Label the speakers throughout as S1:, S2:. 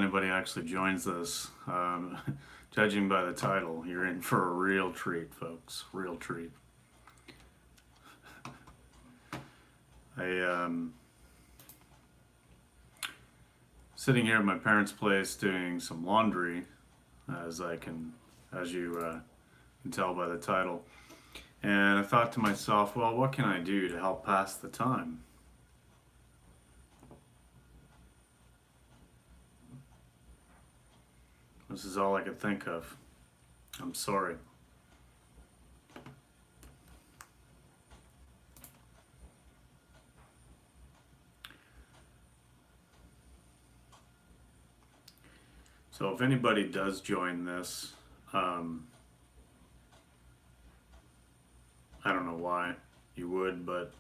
S1: anybody actually joins this. Judging by the title, you're in for a real treat, folks. Real treat. Sitting here at my parents' place doing some laundry, as you can tell by the title. And I thought to myself, well, what can I do to help pass the time? This is all I could think of. I'm sorry. So if anybody does join this, I don't know why you would, but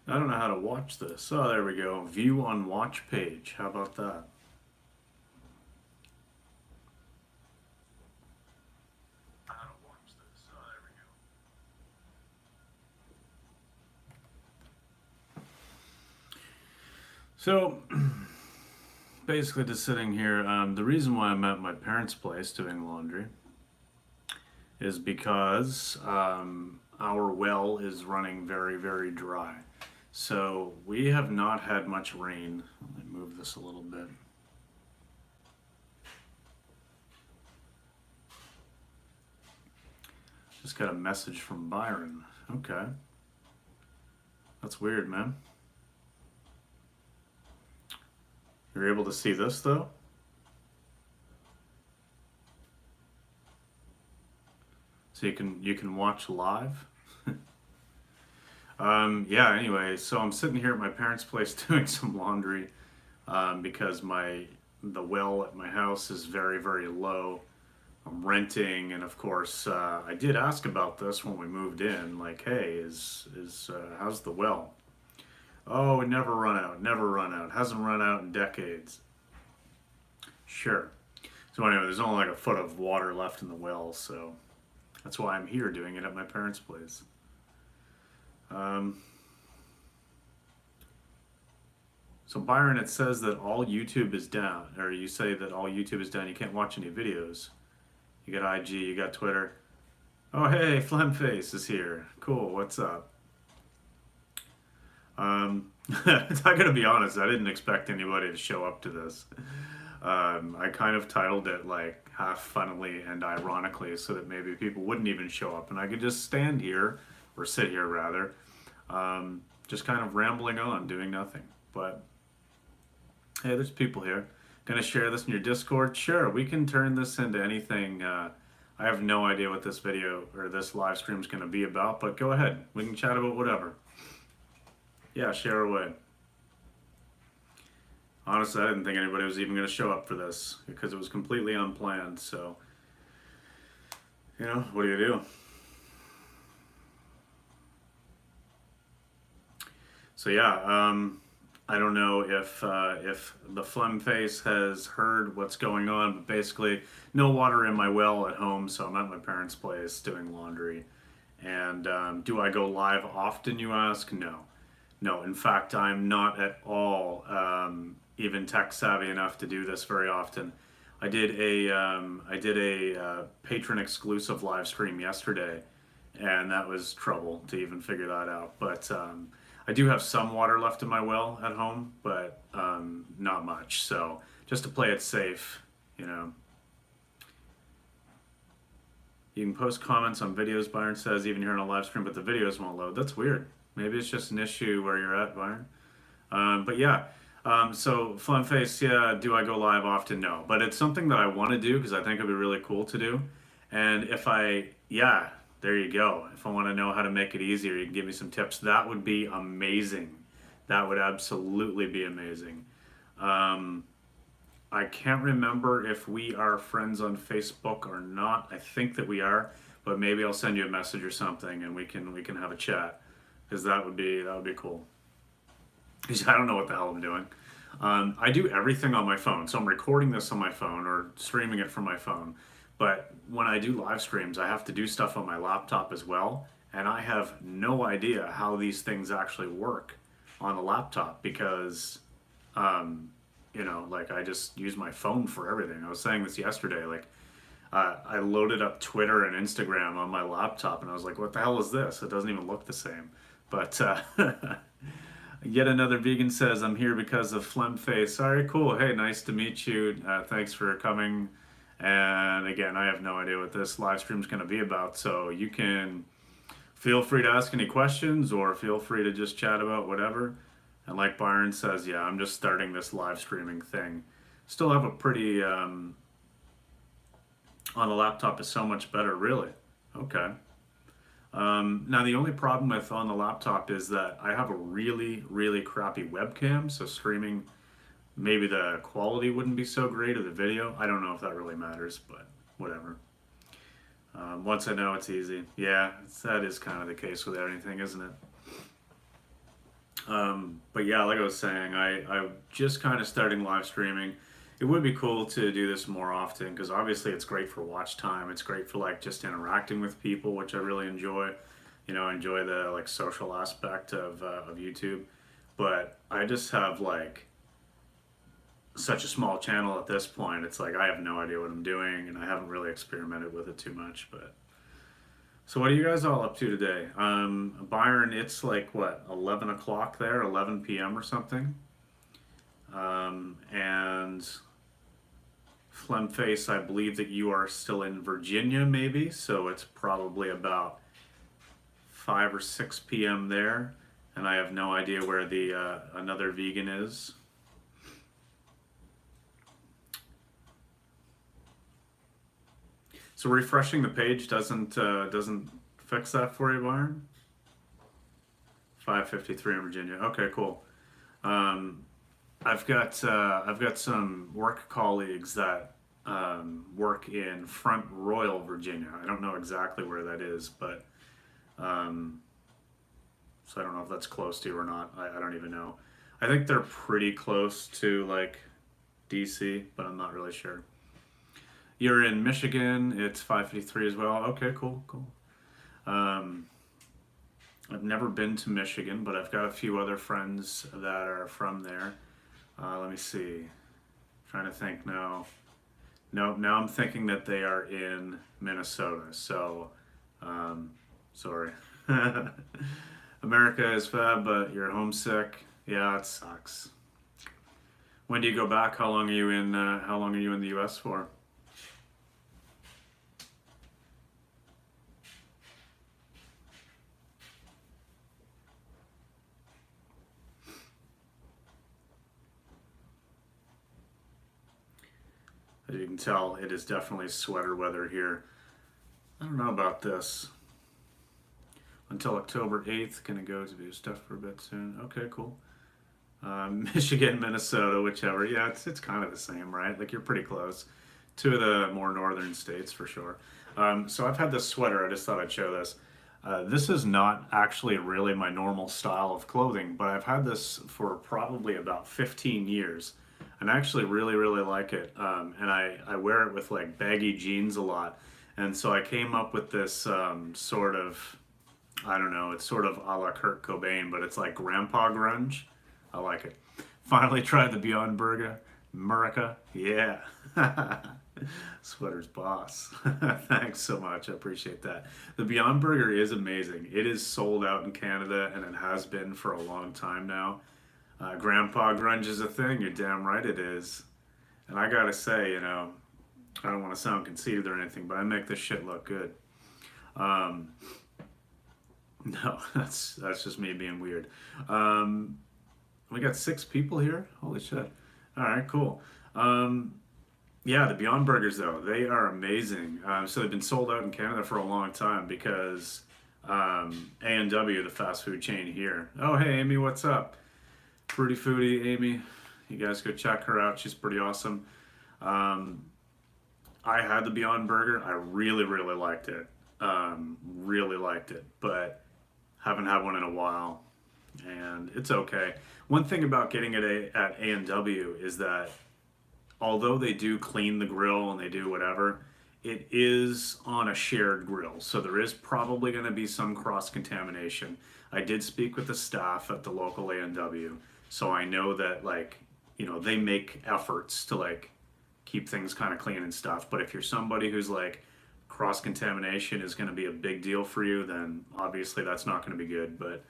S1: I don't know how to watch this. Oh, there we go. View on watch page. How about that? How to watch this. Oh, there we go. So, basically just sitting here, the reason why I'm at my parents' place doing laundry is because our well is running very, very dry. So we have not had much rain. Let me move this a little bit. Just got a message from Byron. Okay. That's weird, man. You're able to see this though? So you can watch live? Yeah, anyway, so I'm sitting here at my parents' place doing some laundry because the well at my house is very, very low. I'm renting, and of course, I did ask about this when we moved in, like, hey, how's the well? Oh, it never run out, never run out. Hasn't run out in decades. Sure. So anyway, there's only like a foot of water left in the well, so that's why I'm here doing it at my parents' place. So Byron, it says that all YouTube is down, or you say that all YouTube is down. You can't watch any videos. You got IG, you got Twitter. Oh, hey, Flemface is here. Cool, what's up? I gotta be honest, I didn't expect anybody to show up to this. I kind of titled it like half funnily and ironically so that maybe people wouldn't even show up and I could just stand here, or sit here rather, just kind of rambling on, doing nothing. But hey, there's people here. Gonna share this in your Discord? Sure, we can turn this into anything. I have no idea what this video or this live stream is gonna be about, but go ahead. We can chat about whatever. Yeah, share away. Honestly, I didn't think anybody was even gonna show up for this because it was completely unplanned, so, you know, what do you do? So yeah, I don't know if the Phlegm Face has heard what's going on, but basically no water in my well at home, so I'm at my parents' place doing laundry. And do I go live often, you ask? No. No, in fact, I'm not at all even tech savvy enough to do this very often. I did a patron exclusive live stream yesterday, and that was trouble to even figure that out. But I do have some water left in my well at home, but not much. So just to play it safe, you know. You can post comments on videos, Byron says, even here on a live stream, but the videos won't load. That's weird. Maybe it's just an issue where you're at, Byron. But yeah, so Flemface, yeah, do I go live often? No, but it's something that I want to do because I think it'd be really cool to do. And yeah, there you go. If I want to know how to make it easier, you can give me some tips. That would be amazing. That would absolutely be amazing. I can't remember if we are friends on Facebook or not. I think that we are, but maybe I'll send you a message or something and we can have a chat. Because that would be cool. Because I don't know what the hell I'm doing. I do everything on my phone, so I'm recording this on my phone or streaming it from my phone. But when I do live streams, I have to do stuff on my laptop as well, and I have no idea how these things actually work on the laptop because, you know, like I just use my phone for everything. I was saying this yesterday, like I loaded up Twitter and Instagram on my laptop, and I was like, "What the hell is this? It doesn't even look the same." But yet another vegan says, "I'm here because of phlegm face." All right, cool. Hey, nice to meet you. Thanks for coming. And again, I have no idea what this live stream is going to be about, so you can feel free to ask any questions or feel free to just chat about whatever. And like Byron says, yeah, I'm just starting this live streaming thing. Still have a pretty on the laptop is so much better, really. Okay. Now the only problem with on the laptop is that I have a really, really crappy webcam, so streaming, maybe the quality wouldn't be so great of the video. I don't know if that really matters, but whatever. Once I know it's easy. Yeah, that is kind of the case with anything, isn't it? But yeah, like I was saying, I'm just kind of starting live streaming. It would be cool to do this more often because obviously it's great for watch time. It's great for like just interacting with people, which I really enjoy. You know, I enjoy the like social aspect of YouTube. But I just have like such a small channel at this point. It's like I have no idea what I'm doing, and I haven't really experimented with it too much. But so, what are you guys all up to today? Byron, it's like what 11 o'clock there, 11 p.m. or something. And Flemface, I believe that you are still in Virginia, maybe. So it's probably about 5 or 6 p.m. there, and I have no idea where the another vegan is. So refreshing the page doesn't fix that for you, Byron? 5:53 in Virginia. Okay, cool. I've got some work colleagues that work in Front Royal, Virginia. I don't know exactly where that is, but so I don't know if that's close to you or not. I don't even know. I think they're pretty close to like DC, but I'm not really sure. You're in Michigan. It's 5:53 as well. Okay, cool. I've never been to Michigan, but I've got a few other friends that are from there. Let me see. Trying to think now. No, now I'm thinking that they are in Minnesota. So, sorry. America is fab, but you're homesick. Yeah, it sucks. When do you go back? How long are you in? How long are you in the U.S. for? As you can tell, it is definitely sweater weather here. I don't know about this. Until October 8th, gonna go to do stuff for a bit soon. Okay, cool. Michigan, Minnesota, whichever. Yeah, it's kind of the same, right? Like you're pretty close. Two of the more northern states for sure. So I've had this sweater. I just thought I'd show this. This is not actually really my normal style of clothing, but I've had this for probably about 15 years. And I actually really, really like it. And I wear it with like baggy jeans a lot. And so I came up with this sort of, I don't know, it's sort of a la Kurt Cobain, but it's like grandpa grunge. I like it. Finally tried the Beyond Burger. America. Yeah. Sweater's boss. Thanks so much. I appreciate that. The Beyond Burger is amazing. It is sold out in Canada and it has been for a long time now. Grandpa grunge is a thing. You're damn right it is. And I gotta say, you know, I don't want to sound conceited or anything, but I make this shit look good. No, that's just me being weird. We got 6 people here. Holy shit! All right, cool. Yeah, the Beyond Burgers though, they are amazing. So they've been sold out in Canada for a long time because A&W, the fast food chain here. Oh hey Amy, what's up? Fruity Foodie Amy, you guys go check her out. She's pretty awesome. I had the Beyond Burger. I really, really liked it. Really liked it, but haven't had one in a while, and it's okay. One thing about getting it at A&W is that although they do clean the grill and they do whatever, it is on a shared grill, so there is probably going to be some cross contamination. I did speak with the staff at the local A&W, so I know that, like, you know, they make efforts to like keep things kind of clean and stuff. But if you're somebody who's like, cross contamination is going to be a big deal for you, then obviously that's not going to be good. But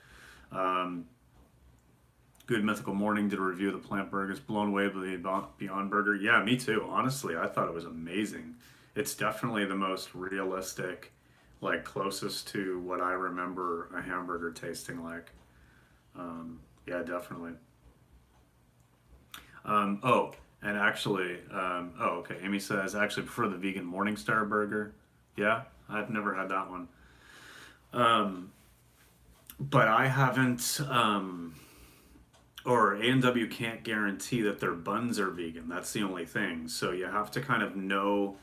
S1: Good Mythical Morning did a review of the plant burgers. Blown away by the Beyond Burger. Yeah, me too. Honestly, I thought it was amazing. It's definitely the most realistic, like closest to what I remember a hamburger tasting like. Yeah, definitely. Oh, and actually, oh, okay. Amy says, I actually prefer the vegan Morningstar burger. Yeah, I've never had that one. Um, but I haven't, or A&W can't guarantee that their buns are vegan. That's the only thing. So you have to kind of know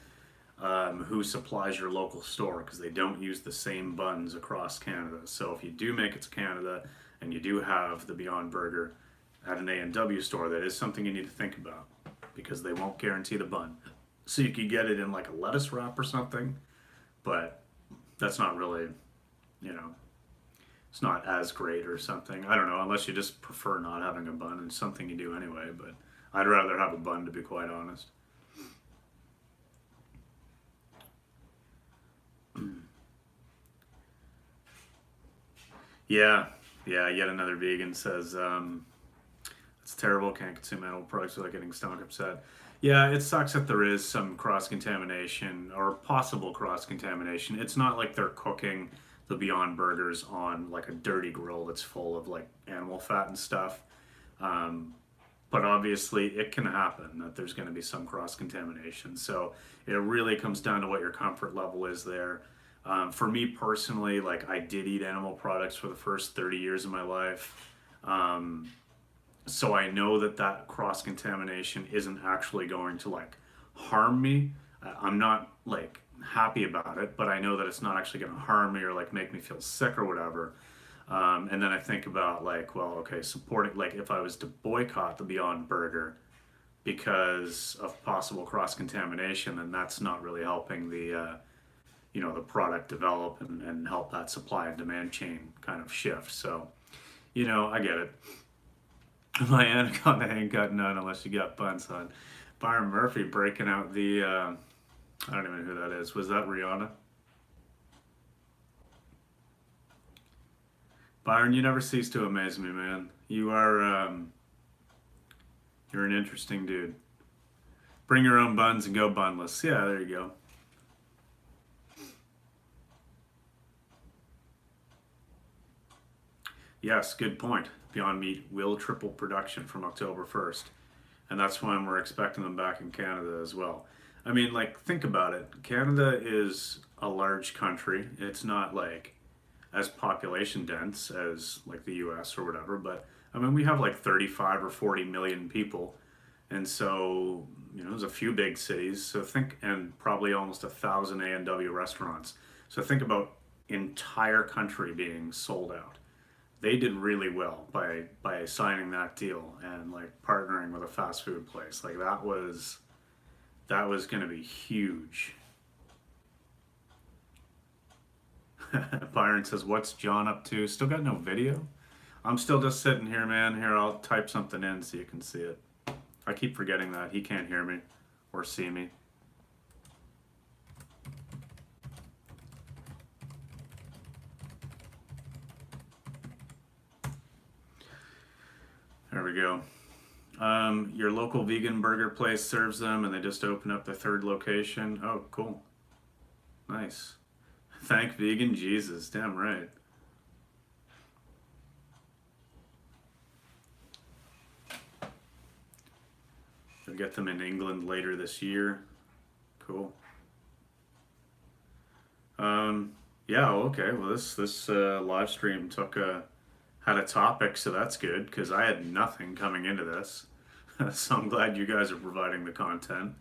S1: who supplies your local store, because they don't use the same buns across Canada. So if you do make it to Canada and you do have the Beyond Burger at an A&W store, that is something you need to think about, because they won't guarantee the bun. So you could get it in like a lettuce wrap or something, but that's not really, you know, it's not as great or something. I don't know, unless you just prefer not having a bun. It's something you do anyway, but I'd rather have a bun, to be quite honest. Yeah, yeah, yet another vegan says, it's terrible, can't consume animal products without getting stomach upset. Yeah, it sucks that there is some cross contamination or possible cross contamination. It's not like they're cooking the Beyond Burgers on like a dirty grill that's full of like animal fat and stuff. Um, but obviously, it can happen that there's going to be some cross contamination. So it really comes down to what your comfort level is there. For me personally, like I did eat animal products for the first 30 years of my life. Um, so I know that that cross contamination isn't actually going to like harm me. I'm not like happy about it, but I know that it's not actually going to harm me or like make me feel sick or whatever. And then I think about like, well, okay, supporting, like if I was to boycott the Beyond Burger because of possible cross contamination, then that's not really helping you know, the product develop and help that supply and demand chain kind of shift. So, you know, I get it. My anaconda ain't got none unless you got buns on. Byron Murphy breaking out the, I don't even know who that is. Was that Rihanna? Byron, you never cease to amaze me, man. You're an interesting dude. Bring your own buns and go bunless. Yeah, there you go. Yes, good point. Beyond Meat will triple production from October 1st. And that's when we're expecting them back in Canada as well. I mean, like, think about it. Canada is a large country. It's not like as population dense as like the US or whatever, but I mean, we have like 35 or 40 million people. And so, you know, there's a few big cities. So think, and probably almost 1,000 A&W restaurants. So think about entire country being sold out. They did really well by signing that deal and like partnering with a fast food place. Like that was going to be huge. Byron says, "What's John up to? Still got no video? I'm still just sitting here, man. Here, I'll type something in so you can see it. I keep forgetting that he can't hear me or see me." There we go. Your local vegan burger place serves them, and they just opened up their third location. Oh, cool. Nice. Thank vegan Jesus. Damn right. They'll get them in England later this year. Cool. Yeah. Okay. Well, this live stream had a topic, so that's good because I had nothing coming into this. So I'm glad you guys are providing the content.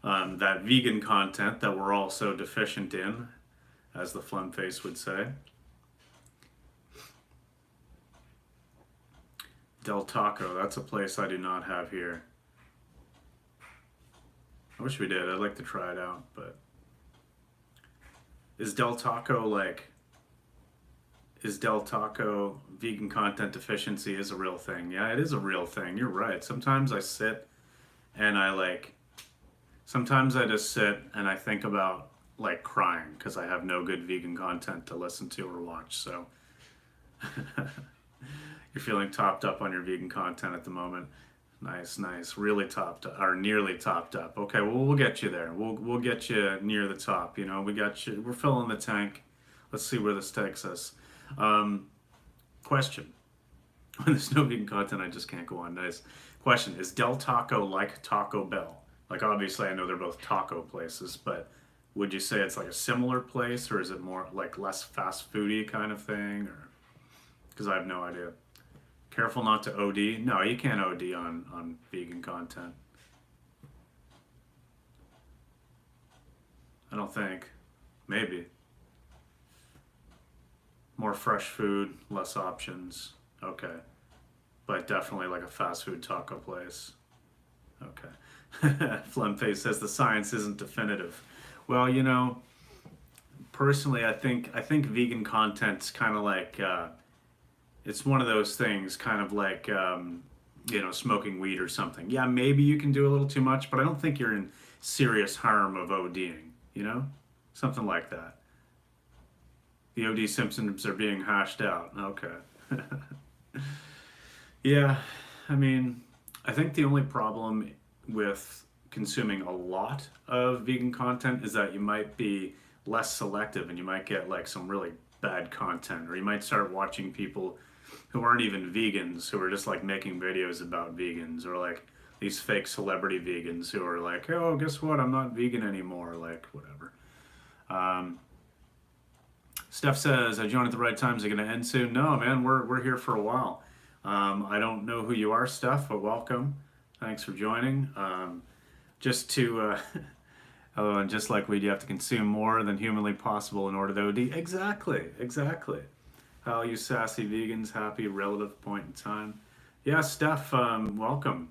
S1: That vegan content that we're all so deficient in, as the Phlegm Face would say. Del Taco, that's a place I do not have here. I wish we did. I'd like to try it out, but Is Del Taco like, is Del Taco vegan content deficiency is a real thing? Yeah, it is a real thing. You're right. Sometimes I sit and I like, sometimes I just sit and I think about like crying because I have no good vegan content to listen to or watch. So you're feeling topped up on your vegan content at the moment. Nice, nice. Really topped up, or nearly topped up. Okay, well we'll get you there. We'll get you near the top. You know, we got you. We're filling the tank. Let's see where this takes us. Question: when there's no vegan content, I just can't go on. Nice. Question: is Del Taco like Taco Bell? Like obviously, I know they're both taco places, but would you say it's like a similar place, or is it more like less fast foody kind of thing? Or because I have no idea. Careful not to OD. No, you can't OD on vegan content. I don't think. Maybe. More fresh food, less options. Okay. But definitely like a fast food taco place. Okay. Flemface says the science isn't definitive. Well, you know, personally, I think vegan content's kind of like it's one of those things, kind of like you know, smoking weed or something. Yeah, maybe you can do a little too much, but I don't think you're in serious harm of ODing. You know, something like that. The OD symptoms are being hashed out. Okay. Yeah, I mean, I think the only problem with consuming a lot of vegan content is that you might be less selective and you might get like some really bad content, or you might start watching people who aren't even vegans, who are just like making videos about vegans, or like these fake celebrity vegans who are like, oh, guess what? I'm not vegan anymore. Like, whatever. Um, Steph says, I joined at the right time. Is it going to end soon? No, man, we're here for a while. I don't know who you are, Steph, but welcome. Thanks for joining. Just to, oh, and just like weed, you have to consume more than humanly possible in order to OD. Exactly, exactly. How you sassy vegans, happy relative point in time. Yeah, Steph, welcome.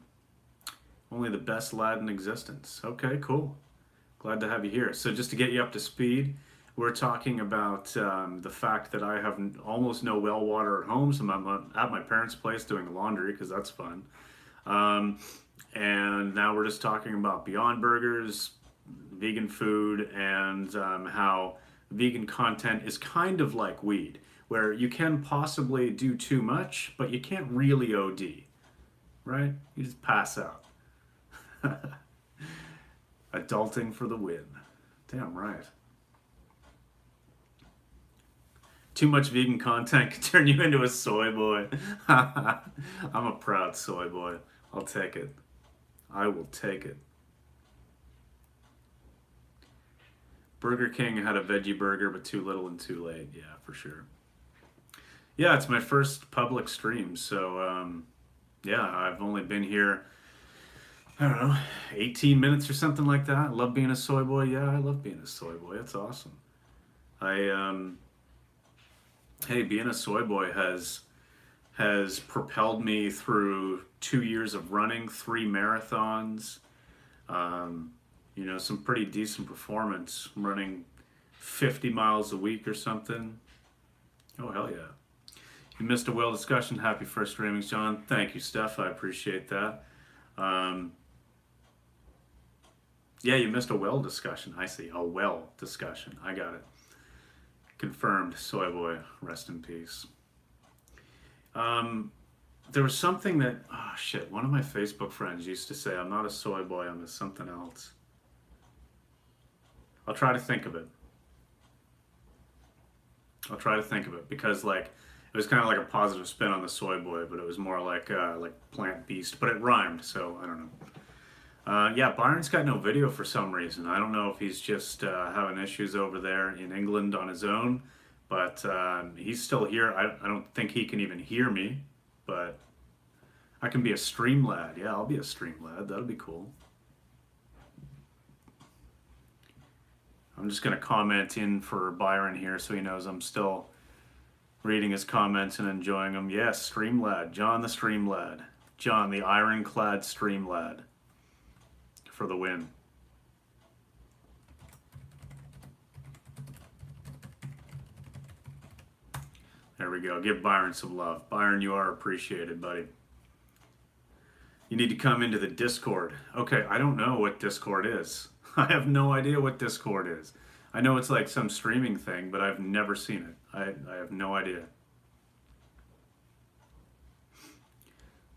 S1: Only the best lad in existence. Okay, cool. Glad to have you here. So just to get you up to speed, we're talking about the fact that I have almost no well water at home, so I'm at my parents' place doing the laundry because that's fun. And now we're just talking about Beyond Burgers, vegan food, and how vegan content is kind of like weed, where you can possibly do too much, but you can't really OD, right? You just pass out. Adulting for the win. Damn right. Too much vegan content can turn you into a soy boy. I'm a proud soy boy. I'll take it. I will take it. Burger King had a veggie burger, but too little and too late. Yeah, for sure. Yeah, it's my first public stream, so yeah, I've only been here, I don't know, 18 minutes or something like that. I love being a soy boy. Yeah, I love being a soy boy. It's awesome. Hey, being a soy boy has propelled me through 2 years of running, 3 marathons. You know, some pretty decent performance. I'm running 50 miles a week or something. Oh, hell yeah. You missed a well discussion. Happy first streamings, John. Thank you, Steph. I appreciate that. Yeah, you missed a well discussion. I see. A well discussion. I got it. Confirmed. Soy boy. Rest in peace. There was something that, oh shit, one of my Facebook friends used to say, I'm not a soy boy, I'm a something else. I'll try to think of it. I'll try to think of it because like it was kind of like a positive spin on the soy boy, but it was more like plant beast, but it rhymed, so I don't know. Yeah, Byron's got no video for some reason. I don't know if he's just having issues over there in England on his own, but he's still here. I don't think he can even hear me, but I can be a stream lad. Yeah, I'll be a stream lad. That'll be cool. I'm just going to comment in for Byron here so he knows I'm still reading his comments and enjoying them. Yes, stream lad. John the stream lad. John the ironclad stream lad. For the win. There we go. Give Byron some love. Byron, you are appreciated, buddy. You need to come into the Discord. Okay, I don't know what Discord is. I have no idea what Discord is. I know it's like some streaming thing, but I've never seen it. I have no idea.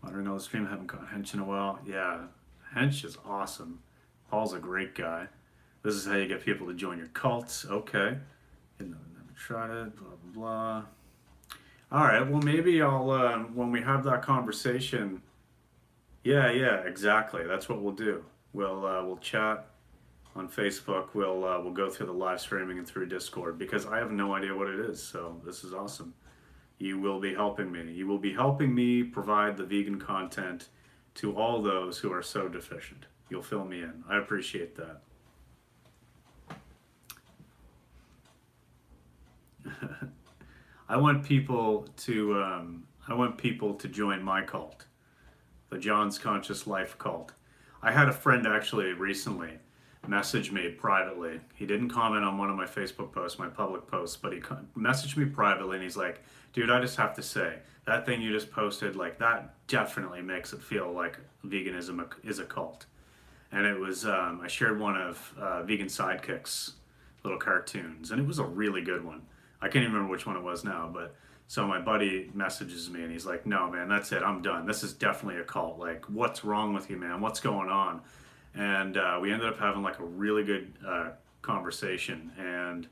S1: Wondering all the stream, I haven't got Hench in a while. Yeah, Hench is awesome. Paul's a great guy. This is how you get people to join your cults. Okay. Never tried it, blah, blah, blah. All right, well, maybe I'll, when we have that conversation, yeah, exactly. That's what we'll do. We'll chat on Facebook. We'll go through the live streaming and through Discord because I have no idea what it is. So this is awesome. You will be helping me. You will be helping me provide the vegan content to all those who are so deficient. You'll fill me in. I appreciate that. I want people to join my cult, the John's Conscious Life cult. I had a friend actually recently message me privately. He didn't comment on one of my Facebook posts, my public posts, but he messaged me privately and he's like, dude, I just have to say, that thing you just posted, like that definitely makes it feel like veganism is a cult. And it was, I shared one of Vegan Sidekick's little cartoons, and it was a really good one. I can't even remember which one it was now, but so my buddy messages me and he's like, no, man, that's it. I'm done. This is definitely a cult. Like, what's wrong with you, man? What's going on? And we ended up having like a really good conversation. And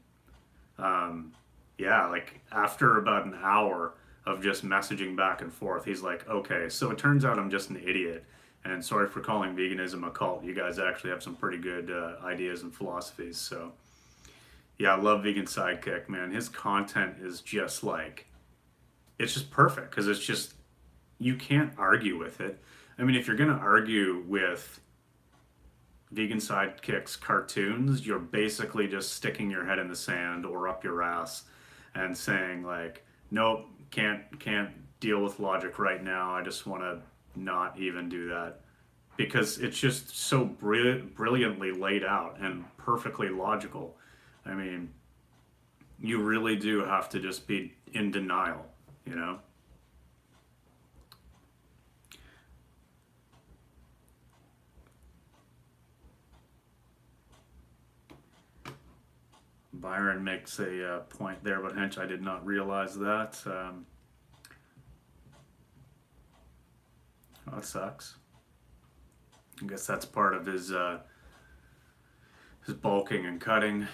S1: yeah, like after about an hour of just messaging back and forth, he's like, okay, so it turns out I'm just an idiot. And sorry for calling veganism a cult. You guys actually have some pretty good ideas and philosophies. So yeah, I love Vegan Sidekick, man. His content is just like, it's just perfect because it's just, you can't argue with it. I mean, if you're going to argue with Vegan Sidekick's cartoons, you're basically just sticking your head in the sand or up your ass and saying like, nope, can't deal with logic right now. I just want to not even do that because it's just so brilliantly laid out and perfectly logical. I mean, you really do have to just be in denial, you know? Byron makes a point there, but Hench, I did not realize that. That sucks. I guess that's part of his bulking and cutting.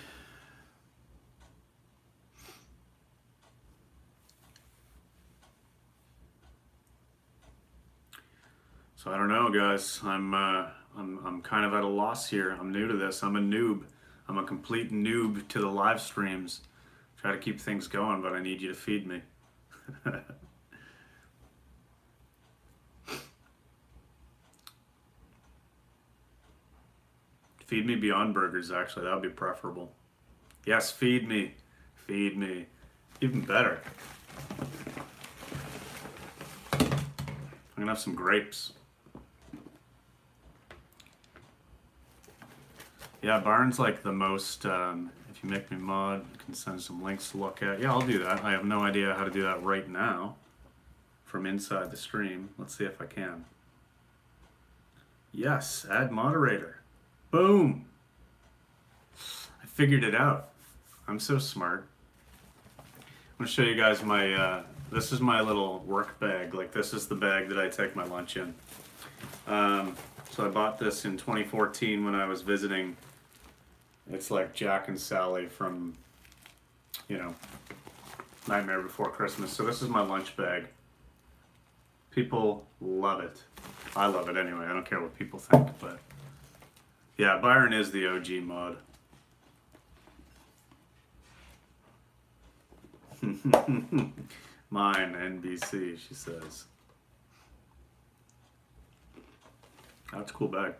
S1: So I don't know, guys. I'm kind of at a loss here. I'm new to this. I'm a noob. I'm a complete noob to the live streams. Try to keep things going, but I need you to feed me. Feed me Beyond Burgers, actually. That would be preferable. Yes, feed me. Feed me. Even better. I'm gonna have some grapes. Yeah, Barnes like the most, if you make me mod, you can send some links to look at. Yeah, I'll do that. I have no idea how to do that right now from inside the stream. Let's see if I can. Yes, add moderator. Boom! I figured it out. I'm so smart. I'm gonna show you guys my, this is my little work bag. Like this is the bag that I take my lunch in. So I bought this in 2014 when I was visiting. It's like Jack and Sally from, you know, Nightmare Before Christmas. So this is my lunch bag. People love it. I love it anyway. I don't care what people think, but yeah, Byron is the OG mod. Mine, NBC, she says. That's a cool bag.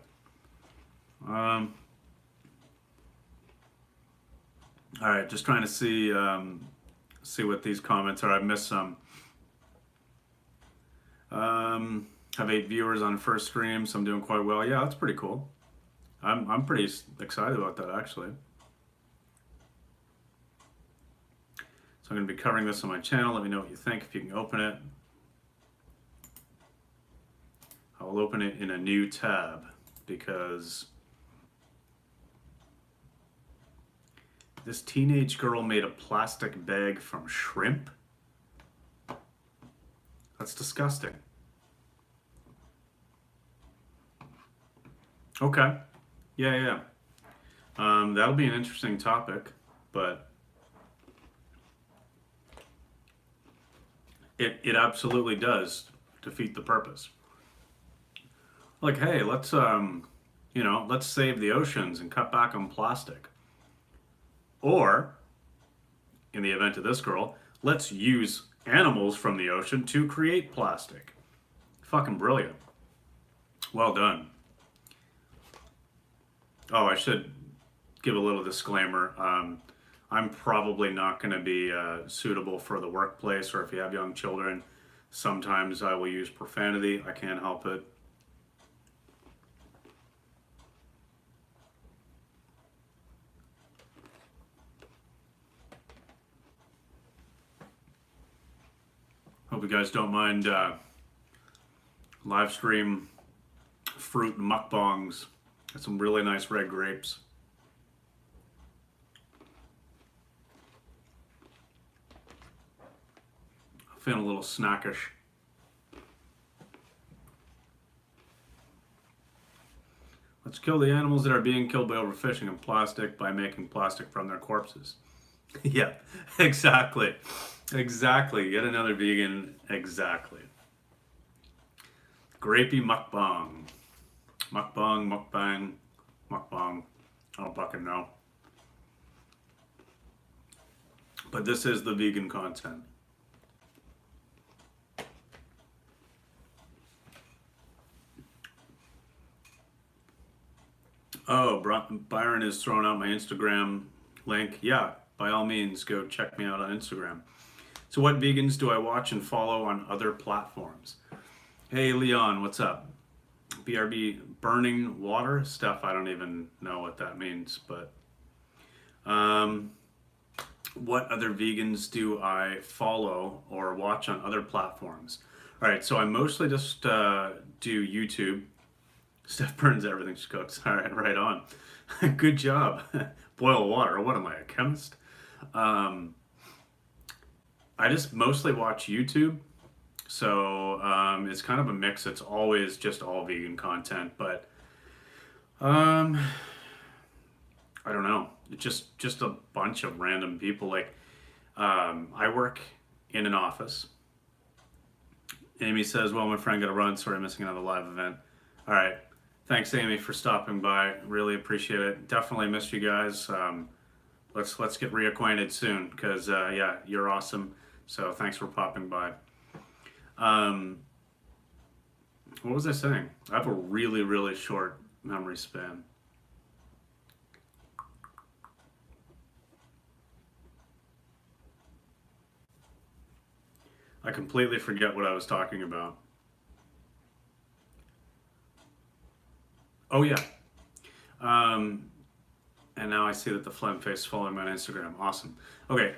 S1: All right, just trying to see what these comments are. I missed some. Have 8 viewers on first stream, so I'm doing quite well. Yeah, that's pretty cool. I'm pretty excited about that actually. So I'm going to be covering this on my channel. Let me know what you think if you can open it. I'll open it in a new tab because this teenage girl made a plastic bag from shrimp. That's disgusting. Okay. Yeah. That'll be an interesting topic, but it absolutely does defeat the purpose. Like, hey, let's let's save the oceans and cut back on plastic. Or, in the event of this girl, let's use animals from the ocean to create plastic. Fucking brilliant. Well done. Oh, I should give a little disclaimer. I'm probably not going to be suitable for the workplace, or if you have young children, sometimes I will use profanity. I can't help it. Hope you guys don't mind live stream fruit mukbangs. Got some really nice red grapes. I'm feeling a little snackish. Let's kill the animals that are being killed by overfishing and plastic by making plastic from their corpses. Yeah, exactly. Exactly. Yet another vegan. Exactly. Grapey mukbang. Mukbang. I don't fucking know. But this is the vegan content. Oh, Byron is throwing out my Instagram link. Yeah, by all means, go check me out on Instagram. So what vegans do I watch and follow on other platforms? Hey, Leon, what's up? BRB, burning water? Steph, I don't even know what that means, but what other vegans do I follow or watch on other platforms? All right, so I mostly just do YouTube. Steph burns everything she cooks. All right, right on. Good job. Boil water. What am I, a chemist? I just mostly watch YouTube. So it's kind of a mix. It's always just all vegan content, but I don't know. It's just a bunch of random people. Like I work in an office. Amy says, well, my friend got to run, sorry, I'm missing another live event. All right. Thanks, Amy, for stopping by. Really appreciate it. Definitely miss you guys. Let's get reacquainted soon because, yeah, you're awesome. So thanks for popping by. What was I saying? I have a really, really short memory span. I completely forget what I was talking about. Oh yeah. And now I see that the phlegm face is following me on Instagram. Awesome. Okay.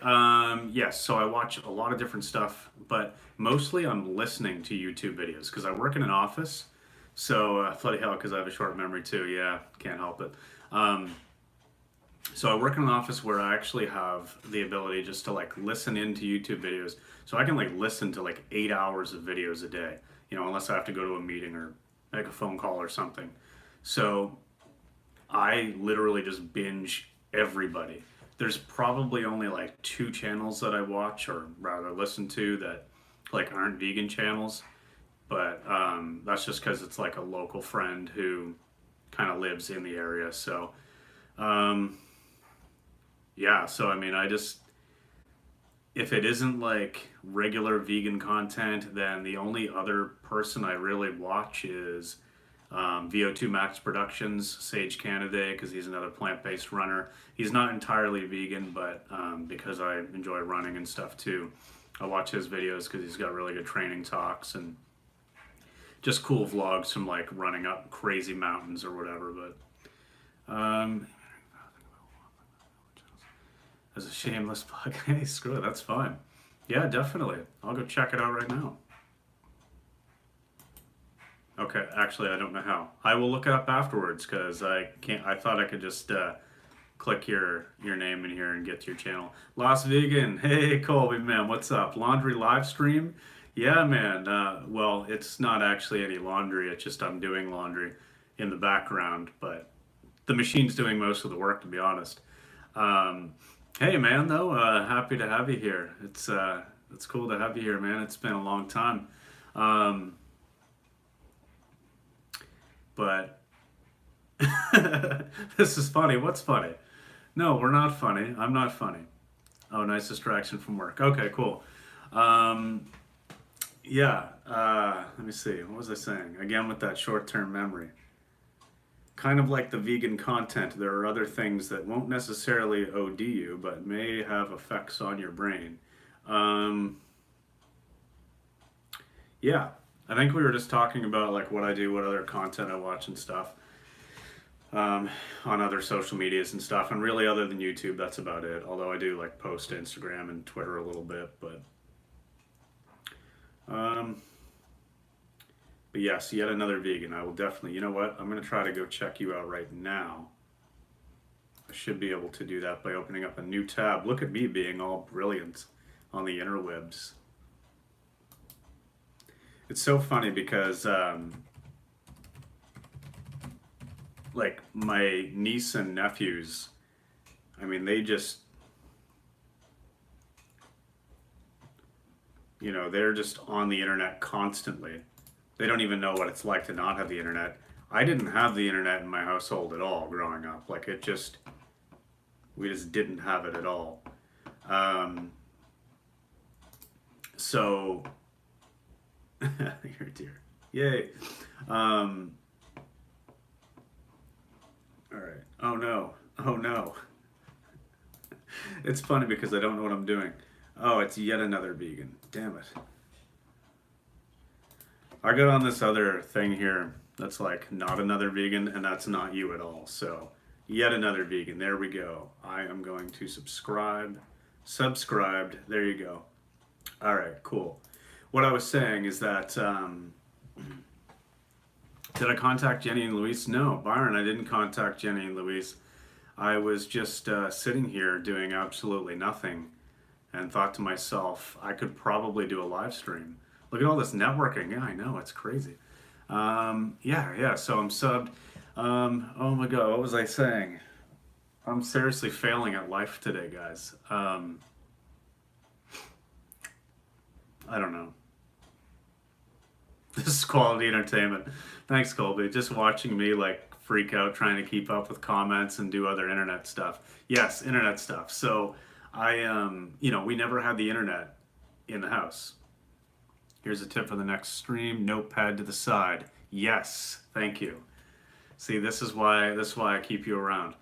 S1: Yes. So I watch a lot of different stuff, but mostly I'm listening to YouTube videos because I work in an office. So bloody hell, because I have a short memory too. Yeah, can't help it. So I work in an office where I actually have the ability just to like listen into YouTube videos. So I can like listen to like 8 hours of videos a day, you know, unless I have to go to a meeting or make a phone call or something. So I literally just binge everybody. There's probably only like 2 channels that I watch or rather listen to that like aren't vegan channels. But that's just because it's like a local friend who kind of lives in the area. So yeah, so I mean, if it isn't like regular vegan content, then the only other person I really watch is VO2 Max Productions, Sage Canaday, because he's another plant-based runner. He's not entirely vegan, but because I enjoy running and stuff too, I watch his videos because he's got really good training talks and just cool vlogs from like running up crazy mountains or whatever. But as a shameless plug. Hey, screw it, that's fine. Yeah, definitely. I'll go check it out right now. Okay, actually, I don't know how. I will look it up afterwards because I can't. I thought I could just click your name in here and get to your channel. Lost Vegan. Hey, Colby, man, what's up? Laundry live stream? Yeah, man. Well, it's not actually any laundry. It's just I'm doing laundry in the background, but the machine's doing most of the work, to be honest. Um, hey, man, though, happy to have you here. It's cool to have you here, man. It's been a long time. Um, but this is funny. What's funny? No, we're not funny. I'm not funny. Oh, nice distraction from work. Okay, cool. Um, yeah, let me see. What was I saying? Again, with that short term memory. Kind of like the vegan content, there are other things that won't necessarily OD you, but may have effects on your brain. Um, yeah, I think we were just talking about like what I do, what other content I watch and stuff. On other social medias and stuff, and really other than YouTube, that's about it. Although I do like post to Instagram and Twitter a little bit, um, but yes, yet another vegan. I will definitely. You know what? I'm gonna try to go check you out right now. I should be able to do that by opening up a new tab. Look at me being all brilliant on the interwebs. It's so funny because like my niece and nephews, I mean, they just, they're just on the internet constantly. They don't even know what it's like to not have the internet. I didn't have the internet in my household at all growing up. Like we just didn't have it at all. So, here, dear. Yay. All right. Oh no. Oh no. It's funny because I don't know what I'm doing. Oh, it's yet another vegan. Damn it. I got on this other thing here that's like not another vegan, and that's not you at all. So, yet another vegan. There we go. I am going to subscribe. Subscribed. There you go. All right, cool. What I was saying is that did I contact Jenny and Luis? No, Byron, I didn't contact Jenny and Luis. I was just sitting here doing absolutely nothing and thought to myself, I could probably do a live stream. Look at all this networking. Yeah, I know, it's crazy. Yeah, so I'm subbed. Oh my God, what was I saying? I'm seriously failing at life today, guys. I don't know. This is quality entertainment. Thanks, Colby. Just watching me like freak out trying to keep up with comments and do other internet stuff. Yes, internet stuff. So we never had the internet in the house. Here's a tip for the next stream. Notepad to the side. Yes, thank you. See, this is why I keep you around.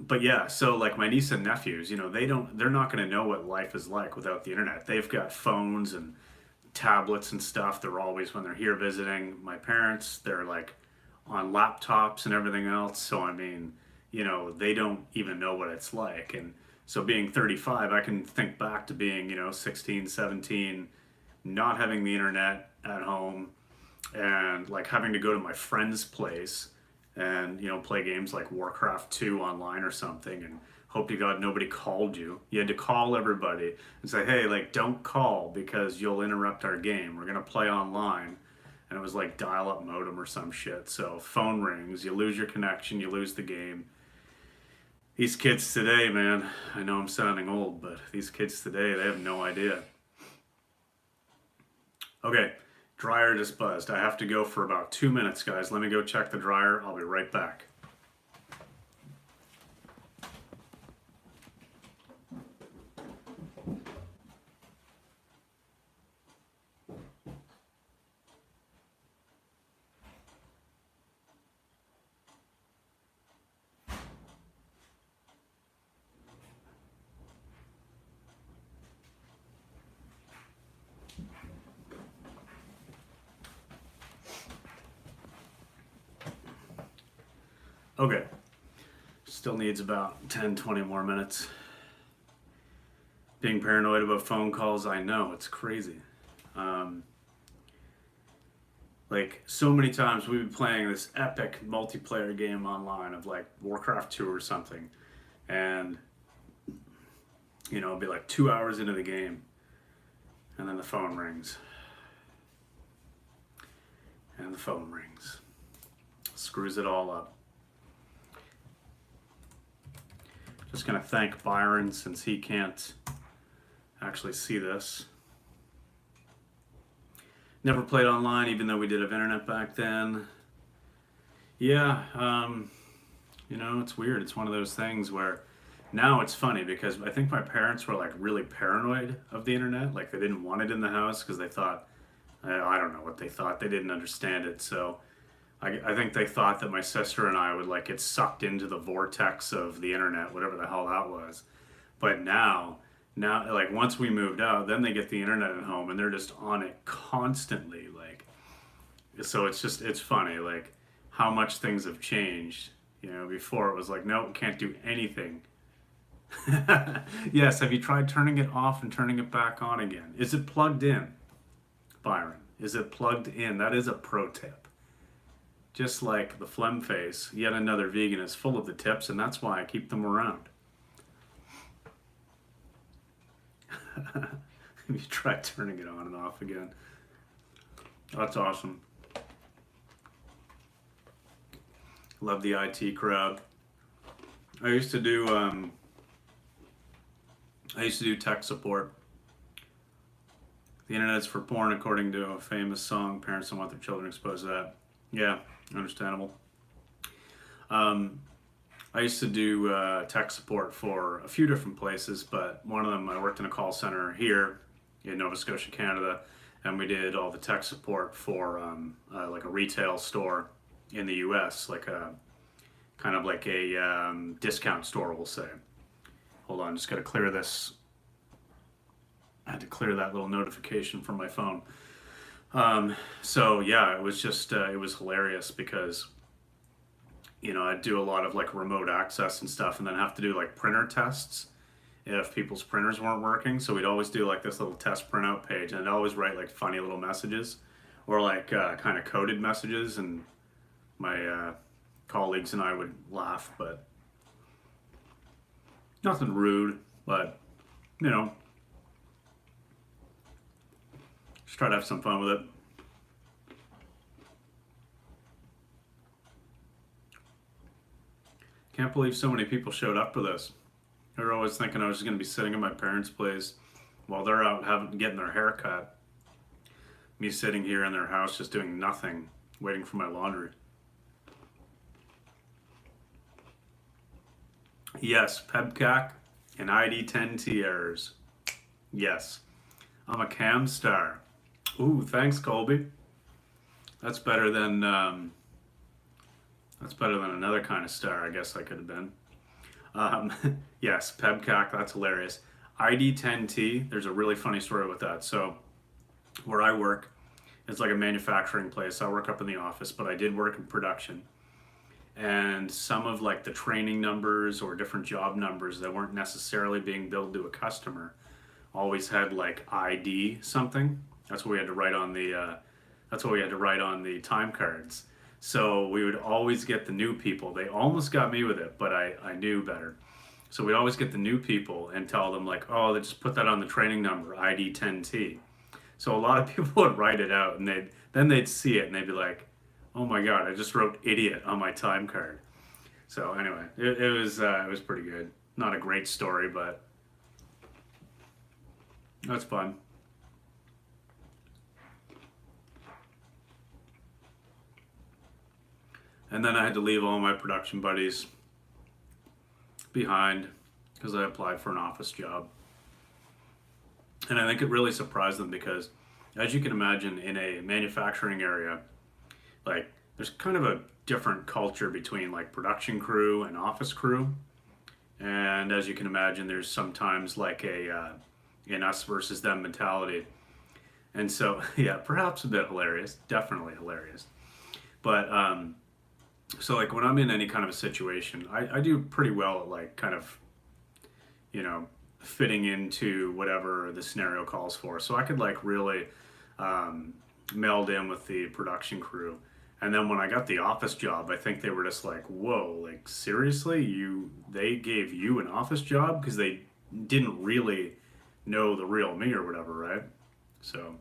S1: But yeah, so like my niece and nephews, they're not going to know what life is like without the internet. They've got phones and tablets and stuff. They're always, when they're here visiting my parents, they're like on laptops and everything else. So I mean, they don't even know what it's like. And so being 35, I can think back to being, 16, 17, not having the internet at home and like having to go to my friend's place and play games like Warcraft 2 online or something, and hope to God nobody called you. You had to call everybody and say, hey, like, don't call because you'll interrupt our game. We're gonna play online. And it was like dial-up modem or some shit. So phone rings, you lose your connection, you lose the game. These kids today, man, I know I'm sounding old, but these kids today, they have no idea. Okay. Dryer just buzzed. I have to go for about 2 minutes, guys. Let me go check the dryer. I'll be right back. Okay, Still needs about 10, 20 more minutes. Being paranoid about phone calls, I know, it's crazy. Like, so many times we've been playing this epic multiplayer game online of like Warcraft 2 or something. And, you know, it'll be like 2 hours into the game. And then the phone rings. And the phone rings. Screws it all up. Just gonna thank Byron since he can't actually see this. Never played online, even though we did have internet back then. Yeah, you know, it's weird. It's one of those things where now it's funny because I think my parents were like really paranoid of the internet. Like they didn't want it in the house because they thought, I don't know what they thought. They didn't understand it. So I think they thought that my sister and I would like get sucked into the vortex of the internet, whatever the hell that was. But now like once we moved out, then they get the internet at home and they're just on it constantly. Like, so it's funny like how much things have changed. You know, before it was like, no, can't do anything. Yes, have you tried turning it off and turning it back on again? Is it plugged in, Byron? Is it plugged in? That is a pro tip. Just like the phlegm face, yet another vegan is full of the tips, and that's why I keep them around. Have you tried turning it on and off again? That's awesome. Love the IT crowd. I used to do tech support. The internet's for porn, according to a famous song. Parents don't want their children exposed to that. Yeah, understandable. I used to do tech support for a few different places, but one of them I worked in a call center here in Nova Scotia, Canada, and we did all the tech support for like a retail store in the U.S., like a kind of like a discount store, we'll say. Hold on, just got to clear this. I had to clear that little notification from my phone. So yeah, it was just it was hilarious because, you know, I'd do a lot of like remote access and stuff, and then have to do like printer tests if people's printers weren't working. So we'd always do like this little test printout page, and I'd always write like funny little messages or like kind of coded messages, and my colleagues and I would laugh, but nothing rude, but you know, just try to have some fun with it. Can't believe so many people showed up for this. They were always thinking I was just going to be sitting in my parents' place while they're out getting their hair cut. Me sitting here in their house just doing nothing, waiting for my laundry. Yes, Pebcac and ID10T errors. Yes, I'm a cam star. Ooh, thanks, Colby. That's better than another kind of star I guess I could have been. Yes, Pebcac, that's hilarious. ID10T, there's a really funny story with that. So where I work, it's like a manufacturing place. I work up in the office, but I did work in production. And some of like the training numbers or different job numbers that weren't necessarily being billed to a customer always had like ID something. That's what we had to write on the time cards. So we would always get the new people. They almost got me with it, but I knew better. So we'd always get the new people and tell them like, oh, they just put that on the training number, ID 10T. So a lot of people would write it out, and they'd see it and they'd be like, oh my God, I just wrote idiot on my time card. So anyway, it was pretty good. Not a great story, but that's fun. And then I had to leave all my production buddies behind because I applied for an office job. And I think it really surprised them because, as you can imagine, in a manufacturing area, like there's kind of a different culture between like production crew and office crew. And as you can imagine, there's sometimes like a an us versus them mentality. And so, yeah, perhaps a bit hilarious, definitely hilarious. But So like when I'm in any kind of a situation, I do pretty well at like kind of, you know, fitting into whatever the scenario calls for. So I could like really um, meld in with the production crew. And then when I got the office job, I think they were just like, "Whoa, like seriously, they gave you an office job because they didn't really know the real me or whatever, right?" So,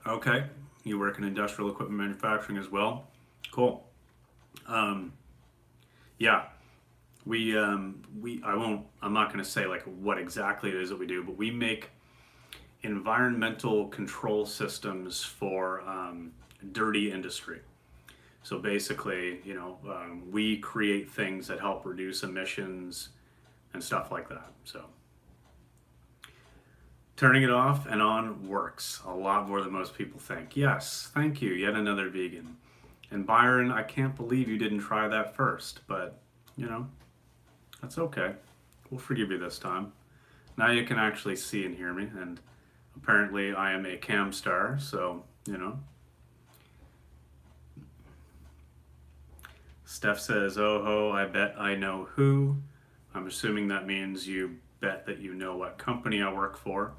S1: okay, you work in industrial equipment manufacturing as well. Cool. Um, yeah, I'm not going to say like what exactly it is that we do, but we make environmental control systems for dirty industry. So basically, we create things that help reduce emissions and stuff like that. So turning it off and on works a lot more than most people think. Yes, thank you, yet another vegan. And Byron, I can't believe you didn't try that first, but you know, that's okay. We'll forgive you this time. Now you can actually see and hear me, and apparently I am a cam star, so, Steph says, "Oh ho, I bet I know who." I'm assuming that means you bet that you know what company I work for.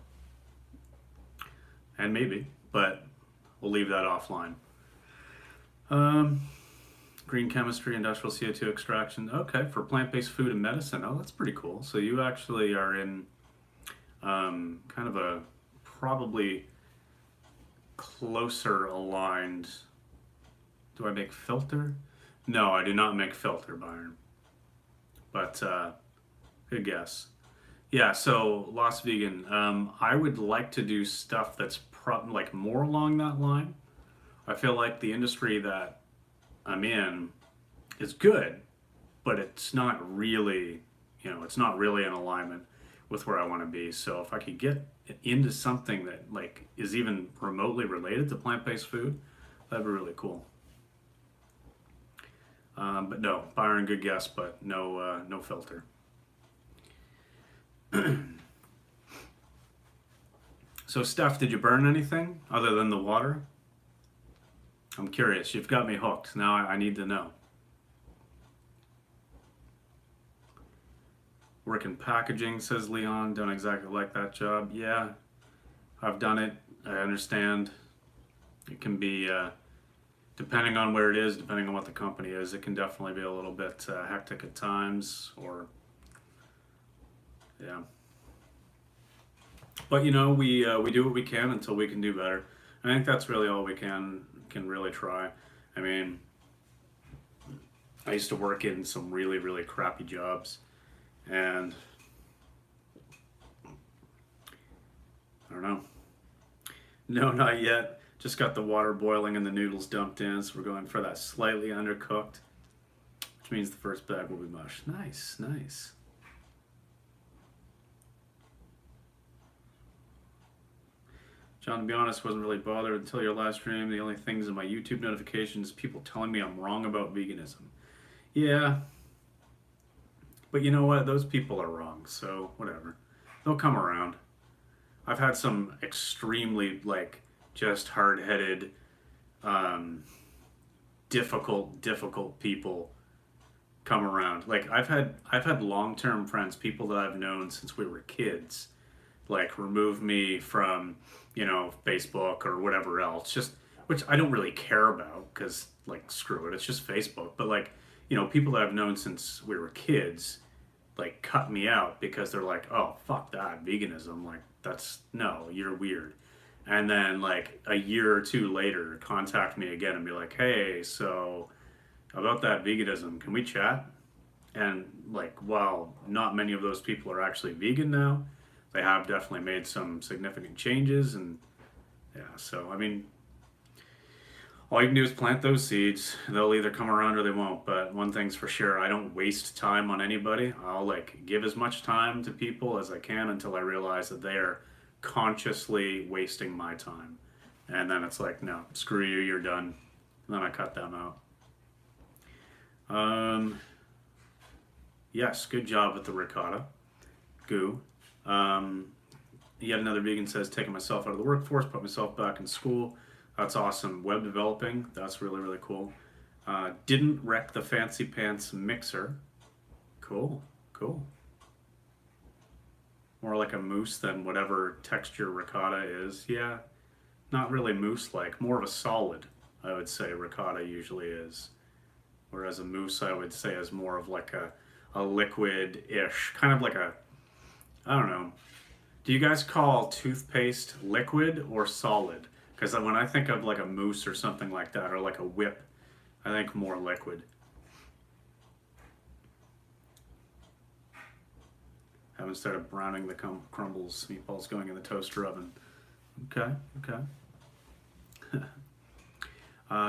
S1: And maybe, but we'll leave that offline. Um, Green chemistry, industrial CO2 extraction. Okay, for plant-based food and medicine. Oh, that's pretty cool. So you actually are in kind of a probably closer aligned. Do I make filter? No, I do not make filter, Byron. But good guess. Yeah, so Lost Vegan. I would like to do stuff that's like more along that line. I feel like the industry that I'm in is good, but it's not really, it's not really in alignment with where I want to be. So if I could get into something that like is even remotely related to plant-based food, that'd be really cool. But no, Byron, good guess, but no filter. So Steph, did you burn anything other than the water? I'm curious. You've got me hooked. Now I need to know. Work in packaging, says Leon. Don't exactly like that job. Yeah, I've done it. I understand. It can be, depending on where it is, depending on what the company is, it can definitely be a little bit hectic at times, or, yeah. But we do what we can until we can do better. I think that's really all we can really try. I mean, I used to work in some really, really crappy jobs, and I don't know. No, not yet. Just got the water boiling and the noodles dumped in, so we're going for that slightly undercooked, which means the first bag will be mush. Nice, nice. John, to be honest, wasn't really bothered until your live stream. The only things in my YouTube notifications is people telling me I'm wrong about veganism. Yeah. But you know what? Those people are wrong, so whatever. They'll come around. I've had some extremely, like, just hard-headed, um, difficult people come around. Like, I've had long-term friends, people that I've known since we were kids, like remove me from Facebook or whatever else, just which I don't really care about because like screw it, it's just Facebook. But like people that I've known since we were kids like cut me out because they're like, "Oh, fuck that veganism, like that's no, you're weird." And then like a year or two later contact me again and be like, "Hey, so about that veganism, can we chat?" And like, while not many of those people are actually vegan now, they have definitely made some significant changes. And yeah, so I mean, all you can do is plant those seeds. They'll either come around or they won't. But one thing's for sure, I don't waste time on anybody. I'll like give as much time to people as I can until I realize that they are consciously wasting my time. And then it's like, no, screw you, you're done. And then I cut them out. Yes, good job with the ricotta. Goo. Yet another vegan says, taking myself out of the workforce, put myself back in school. That's awesome. Web developing, that's really, really cool. Didn't wreck the fancy pants mixer. Cool, cool. More like a mousse than whatever texture ricotta is. Yeah, not really mousse-like. More of a solid, I would say ricotta usually is. Whereas a mousse, I would say, is more of like a liquid-ish, kind of like a, I don't know. Do you guys call toothpaste liquid or solid? Because when I think of like a mousse or something like that, or like a whip, I think more liquid. Haven't started browning the crumbles. Meatballs going in the toaster oven. Okay, okay.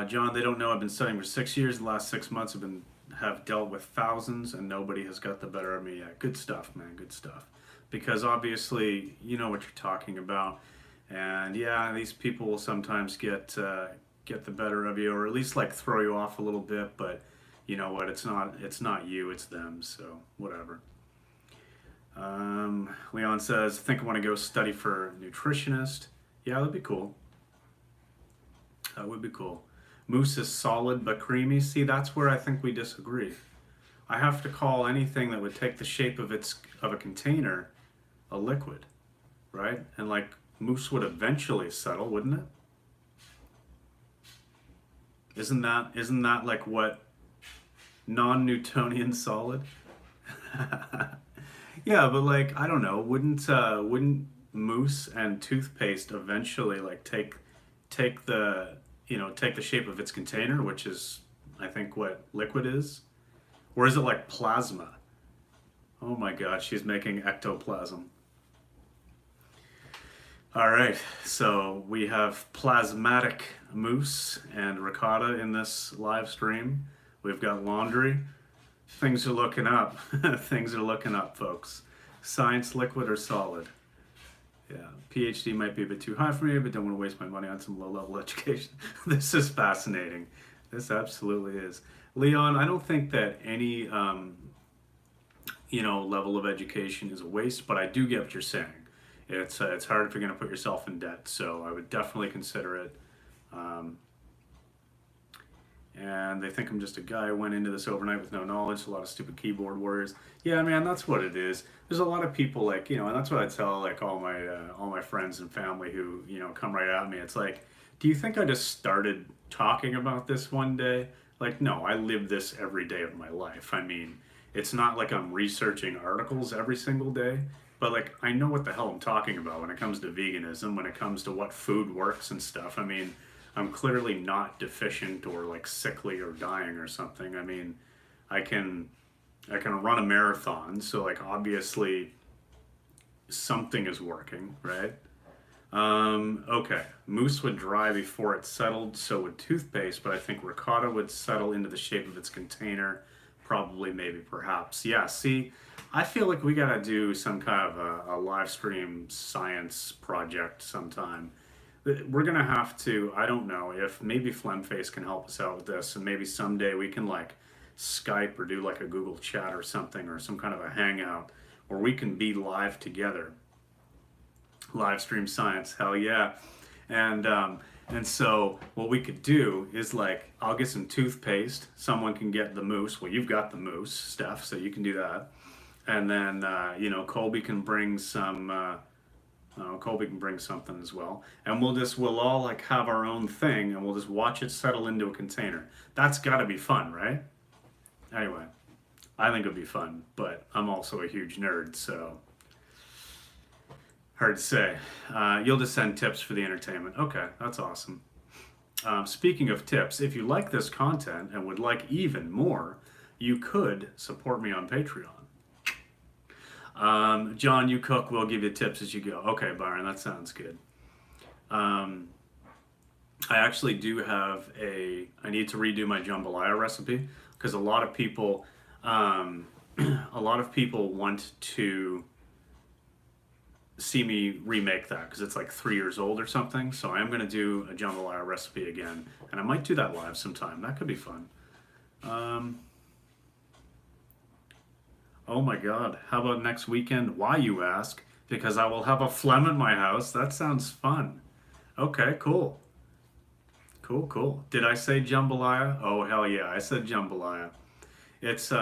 S1: John, they don't know I've been studying for 6 years. The last 6 months have dealt with thousands, and nobody has got the better of me yet. Good stuff, man. Good stuff. Because obviously, you know what you're talking about, and yeah, these people will sometimes get the better of you, or at least like throw you off a little bit. But you know what? It's not you. It's them. So whatever. Leon says, I think I want to go study for nutritionist. Yeah, that'd be cool. That would be cool. Mousse is solid but creamy. See, that's where I think we disagree. I have to call anything that would take the shape of a container a liquid, right? And like mousse would eventually settle, wouldn't it? Isn't that like what non-Newtonian solid? Yeah, but like I don't know, wouldn't mousse and toothpaste eventually like take the take the shape of its container, which is I think what liquid is? Or is it like plasma? Oh my god, she's making ectoplasm. All right, so we have plasmatic mousse and ricotta in this live stream. We've got laundry. Things are looking up. Things are looking up, folks. Science, liquid or solid? Yeah, PhD might be a bit too high for me, but don't want to waste my money on some low-level education. This is fascinating. This absolutely is. Leon, I don't think that any level of education is a waste, but I do get what you're saying. It's hard if you're going to put yourself in debt, so I would definitely consider it. And they think I'm just a guy who went into this overnight with no knowledge. A lot of stupid keyboard warriors. Yeah, man, that's what it is. There's a lot of people like and that's what I tell like all my friends and family who come right at me. It's like, do you think I just started talking about this one day? Like, no, I live this every day of my life. I mean, it's not like I'm researching articles every single day, but like I know what the hell I'm talking about when it comes to veganism, when it comes to what food works and stuff. I mean, I'm clearly not deficient or like sickly or dying or something. I mean, I can run a marathon, so like obviously something is working, right? Okay, mousse would dry before it settled, so would toothpaste, but I think ricotta would settle into the shape of its container, probably, maybe, perhaps. Yeah, see, I feel like we gotta do some kind of a live stream science project sometime. We're gonna have to, I don't know, if maybe Flemface can help us out with this, and maybe someday we can like Skype or do like a Google chat or something, or some kind of a hangout where we can be live together. Live stream science, hell yeah. And so what we could do is like, I'll get some toothpaste, someone can get the mousse. Well, you've got the mousse, Steph, so you can do that. And then, Colby can bring some, Colby can bring something as well, and we'll all like have our own thing, and we'll just watch it settle into a container. That's got to be fun, right? Anyway, I think it'll be fun, but I'm also a huge nerd, so hard to say. You'll just send tips for the entertainment. Okay, that's awesome. Speaking of tips, if you like this content and would like even more, you could support me on Patreon. John, you cook, we'll give you tips as you go. Okay, Byron, that sounds good. I actually do have I need to redo my jambalaya recipe because a lot of people want to see me remake that because it's like 3 years old or something. So I am going to do a jambalaya recipe again, and I might do that live sometime. That could be fun. Oh my god, how about next weekend? Why, you ask? Because I will have a phlegm at my house. That sounds fun. Okay, cool. Cool, cool. Did I say jambalaya? Oh hell yeah, I said jambalaya. It's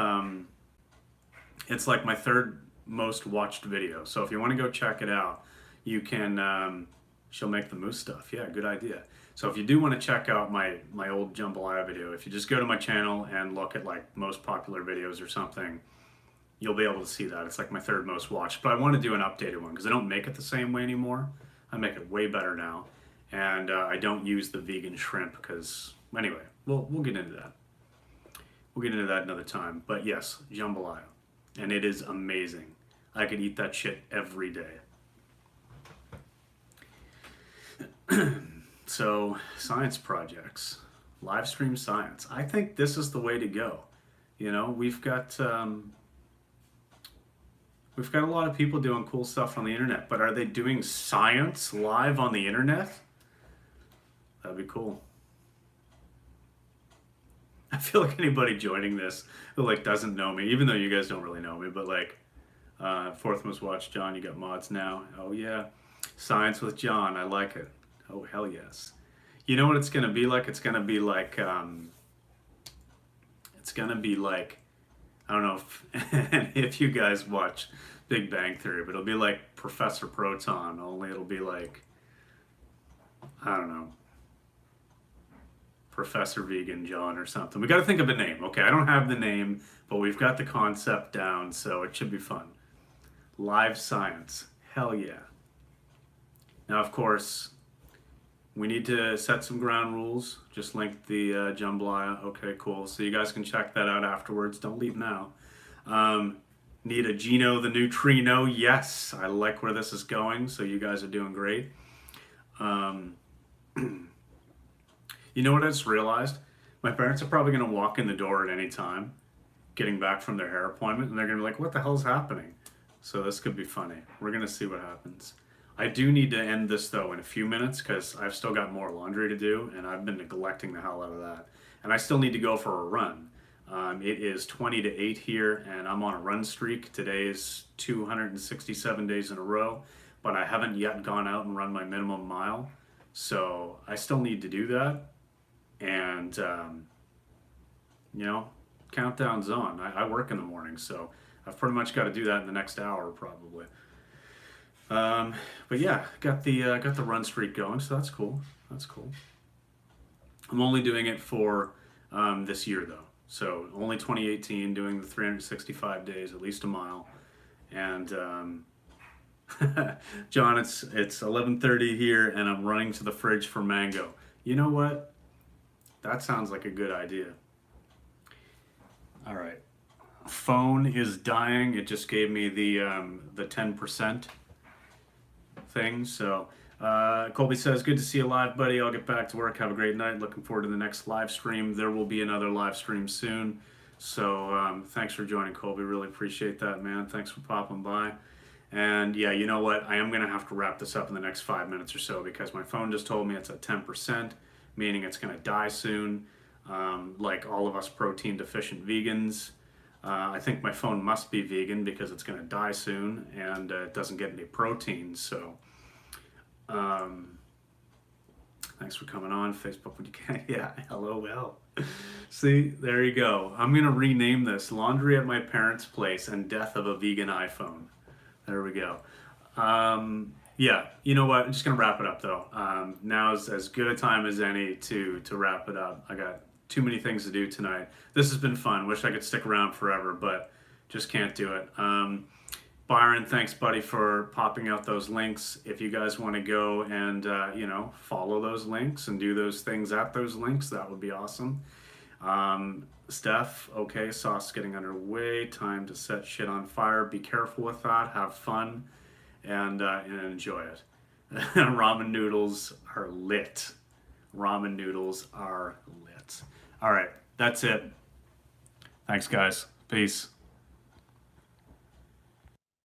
S1: it's like my third most watched video. So if you want to go check it out, you can. She'll make the moose stuff. Yeah, good idea. So if you do want to check out my old jambalaya video, if you just go to my channel and look at like most popular videos or something, you'll be able to see that. It's like my third most watched. But I want to do an updated one because I don't make it the same way anymore. I make it way better now, and I don't use the vegan shrimp because anyway, we'll get into that. We'll get into that another time. But yes, jambalaya, and it is amazing. I could eat that shit every day. So, science projects, live stream science. I think this is the way to go. You know, we've got a lot of people doing cool stuff on the internet, but are they doing science live on the internet? That'd be cool. I feel like anybody joining this who like doesn't know me, even though you guys don't really know me, but like fourth most watched, John, you got mods now. Oh yeah, science with John, I like it. Oh hell yes. You know what it's gonna be like? It's gonna be like I don't know if you guys watch Big Bang Theory, but it'll be like Professor Proton, only it'll be like, I don't know, Professor Vegan John or something. We got to think of a name. Okay, I don't have the name, but we've got the concept down, so it should be fun. Live science. Hell yeah. Now, of course, we need to set some ground rules. Just link the jambalaya. Okay, cool. So you guys can check that out afterwards. Don't leave now. Need a Geno the neutrino. Yes, I like where this is going. So you guys are doing great. You know what I just realized? My parents are probably going to walk in the door at any time, getting back from their hair appointment, and they're going to be like, what the hell's happening? So this could be funny. We're going to see what happens. I do need to end this, though, in a few minutes, because I've still got more laundry to do, and I've been neglecting the hell out of that. And I still need to go for a run. It is 20 to 8 here, and I'm on a run streak. Today is 267 days in a row, but I haven't yet gone out and run my minimum mile. So I still need to do that. And, you know, countdown's on. I work in the morning, so I've pretty much got to do that in the next hour, probably. But yeah, got the run streak going, so that's cool. That's cool. I'm only doing it for this year, though. So only 2018, doing the 365 days, at least a mile. And John, it's 11:30 here, and I'm running to the fridge for mango. You know what? That sounds like a good idea. All right. Phone is dying. It just gave me the 10% thing. So Colby says, good to see you live, buddy. I'll get back to work. Have a great night. Looking forward to the next live stream. There will be another live stream soon. So thanks for joining, Colby. Really appreciate that, man. Thanks for popping by. And yeah, you know what? I am going to have to wrap this up in the next 5 minutes or so because my phone just told me it's at 10%, meaning it's going to die soon. Like all of us protein deficient vegans. I think my phone must be vegan because it's going to die soon and it doesn't get any protein. So thanks for coming on Facebook when you can. Yeah, LOL. See, there you go. I'm going to rename this Laundry at My Parents' Place and Death of a Vegan iPhone. There we go. Yeah, you know what? I'm just going to wrap it up, though. Now's as good a time as any to wrap it up. I got too many things to do tonight. This has been fun. Wish I could stick around forever, but just can't do it. Byron, thanks, buddy, for popping out those links. If you guys want to go and, you know, follow those links and do those things at those links, that would be awesome. Steph, okay, sauce getting underway. Time to set shit on fire. Be careful with that. Have fun and enjoy it. Ramen noodles are lit. Ramen noodles are lit. All right, that's it. Thanks, guys. Peace.